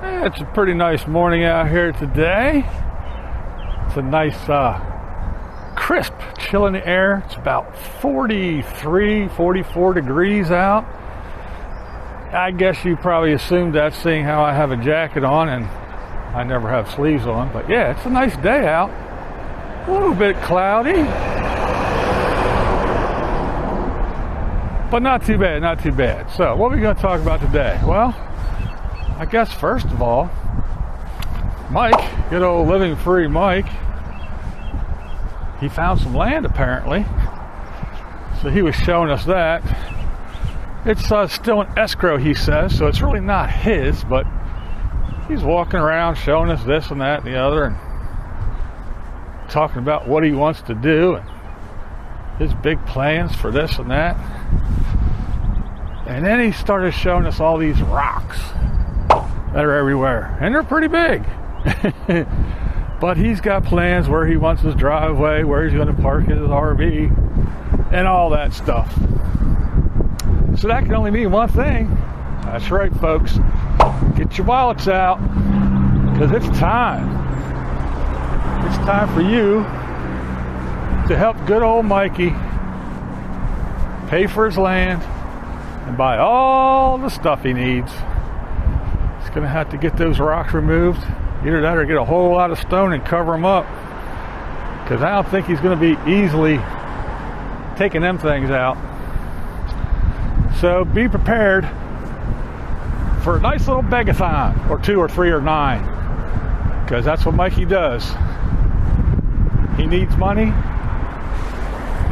It's a pretty nice morning out here today. It's a nice, crisp chill in the air. It's about 43, 44 degrees out. I guess you probably assumed that seeing how I have a jacket on and I never have sleeves on. But yeah, it's a nice day out. A little bit cloudy. But not too bad, not too bad. So what are we going to talk about today? Well, I guess first of all, Mike, good old living free Mike, he found some land apparently. So he was showing us that. It's still in escrow, he says, so it's really not his, but he's walking around showing us this and that and the other and talking about what he wants to do and his big plans for this and that. And then he started showing us all these rocks that are everywhere, and they're pretty big. But he's got plans where he wants his driveway, where he's going to park his RV, and all that stuff. So that can only mean one thing. That's right, folks. Get your wallets out, because it's time. It's time for you to help good old Mikey pay for his land and buy all the stuff he needs. He's going to have to get those rocks removed. Either that or get a whole lot of stone and cover them up, because I don't think he's going to be easily taking them things out. So be prepared for a nice little begathon, or 2 or 3 or 9, because that's what Mikey does. He needs money,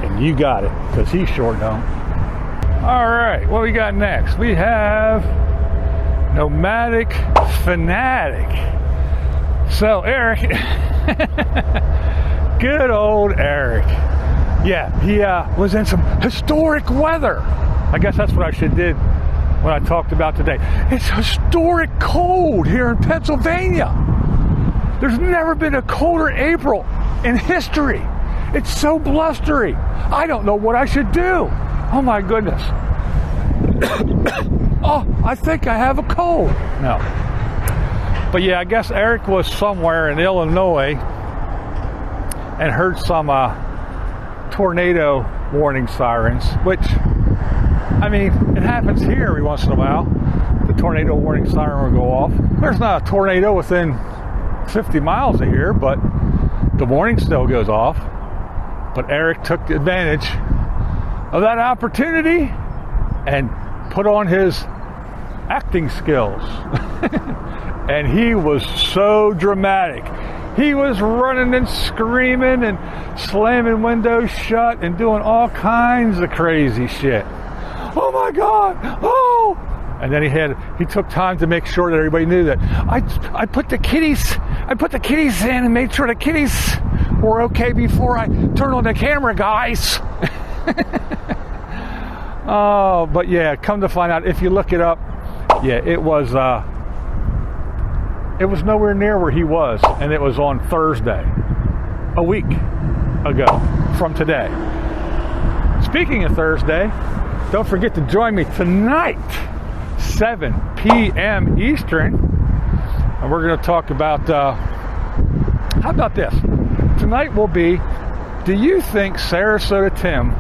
and you got it, because he sure don't. All right, what we got next? We have Nomadic Fanatic. So Eric, good old Eric. Yeah, he was in some historic weather. I guess that's what I should did when I talked about today. It's historic cold here in Pennsylvania. There's never been a colder April in history. It's so blustery. I don't know what I should do. Oh my goodness. Oh, I think I have a cold. No. But yeah, I guess Eric was somewhere in Illinois and heard some tornado warning sirens, which, I mean, it happens here every once in a while. The tornado warning siren will go off. There's not a tornado within 50 miles of here, but the warning still goes off. But Eric took advantage of that opportunity and put on his acting skills. And he was so dramatic. He was running and screaming and slamming windows shut and doing all kinds of crazy shit. Oh my God! Oh! And then he took time to make sure that everybody knew that I put the kitties in and made sure the kitties were okay before I turned on the camera, guys. Oh, but yeah, come to find out, if you look it up, yeah, it was nowhere near where he was, and it was on Thursday, a week ago from today. Speaking of Thursday, don't forget to join me tonight, 7 p.m. Eastern, and we're going to talk about, how about this? Tonight will be, do you think Sarasota Tim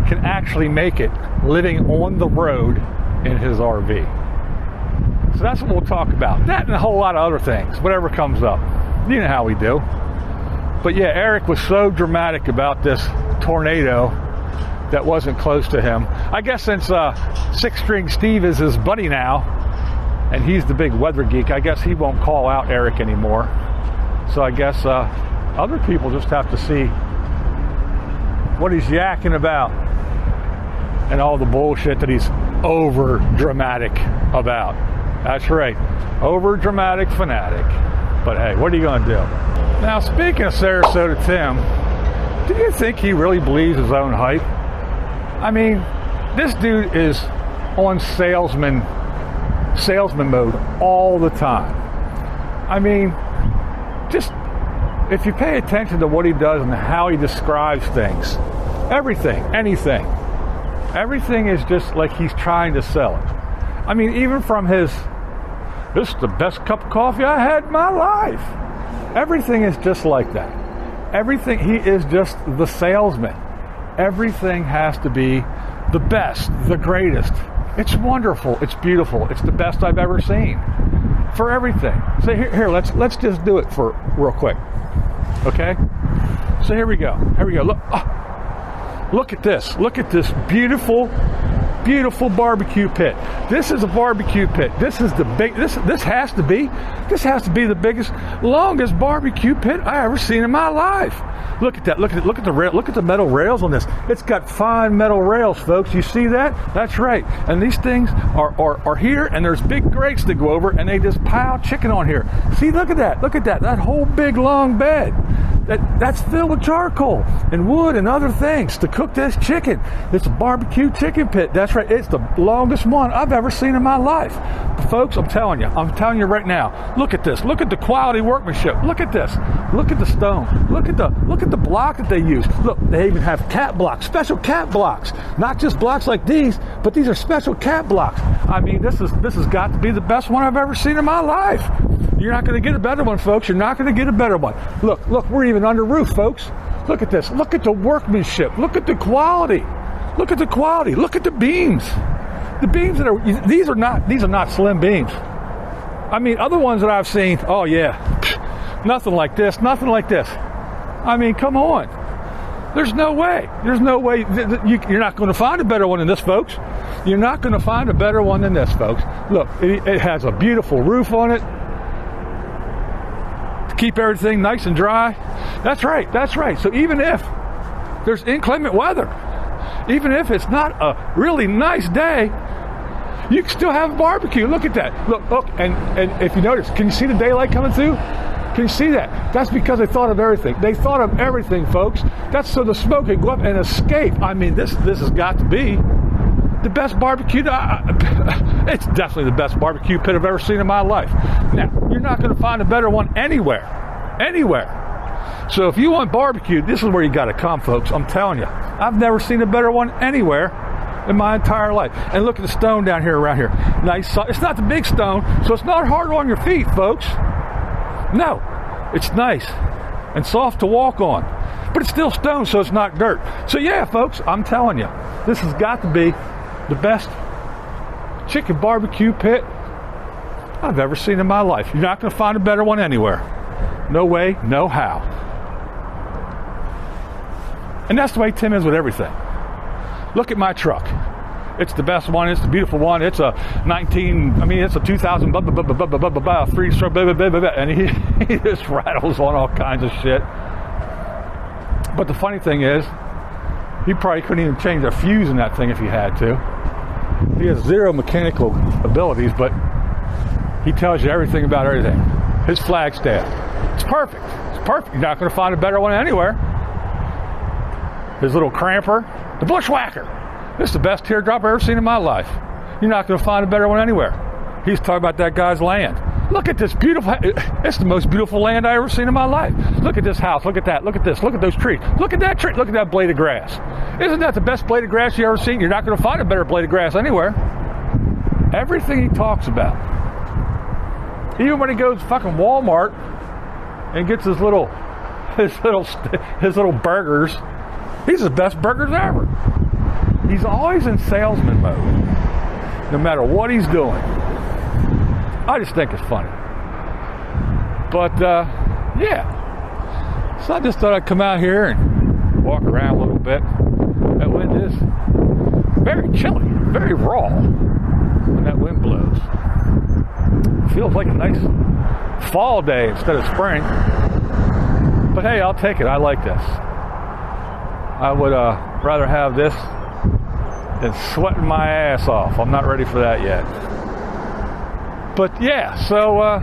can actually make it living on the road in his RV? So that's what we'll talk about. That and a whole lot of other things, whatever comes up. You know how we do. But yeah, Eric was so dramatic about this tornado that wasn't close to him. I guess since Six String Steve is his buddy now, and he's the big weather geek, I guess he won't call out Eric anymore. So I guess other people just have to see what he's yakking about and all the bullshit that he's over dramatic about. That's right, over dramatic fanatic. But hey, what are you going to do? Now, speaking of Sarasota Tim, do you think he really believes his own hype? I mean, this dude is on salesman mode all the time. I mean, just if you pay attention to what he does and how he describes things, everything is just like he's trying to sell it. I mean, even from his This is the best cup of coffee I had in my life. Everything is just like that. Everything, he is just the salesman. Everything has to be the best, the greatest. It's wonderful. It's beautiful. It's the best I've ever seen for everything. So here, let's just do it for real quick. Okay? So here we go. Look at this. Look at this beautiful barbecue pit. This is a barbecue pit. This is the big. This has to be the biggest, longest barbecue pit I ever seen in my life. Look at that. Look at the rail. Look at the metal rails on this. It's got fine metal rails, folks. You see that? That's right. And these things are here, and there's big grates that go over, and they just pile chicken on here. See, look at that. Look at that. That whole big long bed. That's filled with charcoal and wood and other things to cook this chicken. It's a barbecue chicken pit. That's right. It's the longest one I've ever seen in my life. But folks, I'm telling you right now, look at this. Look at the quality workmanship. Look at this. Look at the stone. Look at the block that they use. Look, they even have cat blocks, special cat blocks. Not just blocks like these, but these are special cat blocks. I mean, this has got to be the best one I've ever seen in my life. You're not going to get a better one, folks. You're not going to get a better one. Look, we're even under roof, folks. Look at this. Look at the workmanship. Look at the quality. Look at the quality. Look at the beams. The beams that are, these are not slim beams. I mean, other ones that I've seen, oh yeah, nothing like this, nothing like this. I mean, come on. There's no way. You're not going to find a better one than this, folks. You're not going to find a better one than this, folks. Look, it has a beautiful roof on it. Keep everything nice and dry. That's right. So even if there's inclement weather, even if it's not a really nice day, you can still have a barbecue. Look at that. Look, and if you notice, can you see the daylight coming through? Can you see that? That's because they thought of everything. They thought of everything, folks. That's so the smoke can go up and escape. I mean, this has got to be the best barbecue. It's definitely the best barbecue pit I've ever seen in my life. Now, you're not going to find a better one anywhere. So if you want barbecue, this is where you got to come, folks. I'm telling you, I've never seen a better one anywhere in my entire life. And look at the stone down here, around here. Nice. It's not the big stone, so it's not hard on your feet, folks. No, it's nice and soft to walk on, but it's still stone, so it's not dirt. So yeah, folks, I'm telling you, this has got to be the best chicken barbecue pit I've ever seen in my life. You're not going to find a better one anywhere. No way, no how. And that's the way Tim is with everything. Look at my truck. It's the best one. It's the beautiful one. It's a 2000 three-stroke, and he just rattles on all kinds of shit. But the funny thing is, he probably couldn't even change a fuse in that thing if he had to. He has zero mechanical abilities, but he tells you everything about everything. His flagstaff. It's perfect. You're not going to find a better one anywhere. His little cramper. The bushwhacker. This is the best teardrop I've ever seen in my life. You're not going to find a better one anywhere. He's talking about that guy's land. Look at this beautiful, it's the most beautiful land I've ever seen in my life. Look at this house, look at that, look at this, look at those trees. Look at that tree, look at that blade of grass. Isn't that the best blade of grass you've ever seen? You're not going to find a better blade of grass anywhere. Everything he talks about. Even when he goes to fucking Walmart and gets his little burgers, these are the best burgers ever. He's always in salesman mode, no matter what he's doing. I just think it's funny. But, yeah. So I just thought I'd come out here and walk around a little bit. That wind is very chilly, very raw when that wind blows. It feels like a nice fall day instead of spring. But hey, I'll take it. I like this. I would rather have this than sweating my ass off. I'm not ready for that yet. But yeah, so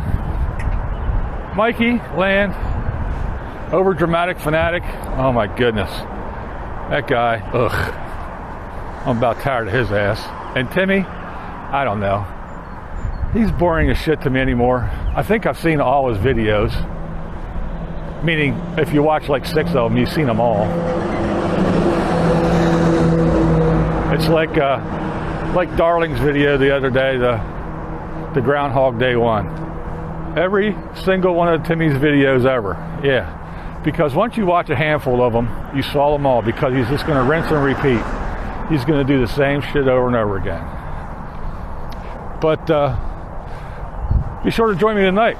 Mikey Land over Dramatic Fanatic. Oh my goodness. That guy, ugh. I'm about tired of his ass. And Timmy, I don't know. He's boring as shit to me anymore. I think I've seen all his videos. Meaning, if you watch like 6 of them, you've seen them all. It's like Darling's video the other day, the the Groundhog Day one. Every single one of Timmy's videos ever. Yeah. Because once you watch a handful of them, you saw them all, because he's just going to rinse and repeat. He's going to do the same shit over and over again. But be sure to join me tonight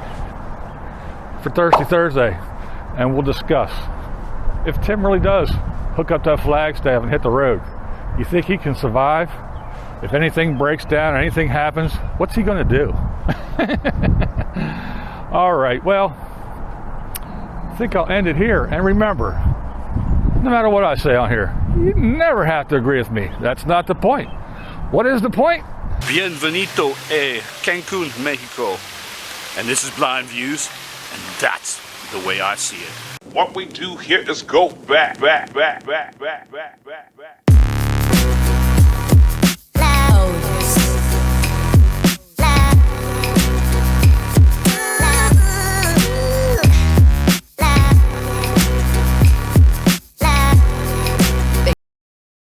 for Thirsty Thursday, and we'll discuss if Tim really does hook up that flagstaff and hit the road. You think he can survive? If anything breaks down or anything happens, what's he going to do? All right, well, I think I'll end it here. And remember, no matter what I say on here, you never have to agree with me. That's not the point. What is the point? Bienvenido a Cancun, Mexico. And this is BlindViews, and that's the way I see it. What we do here is go back.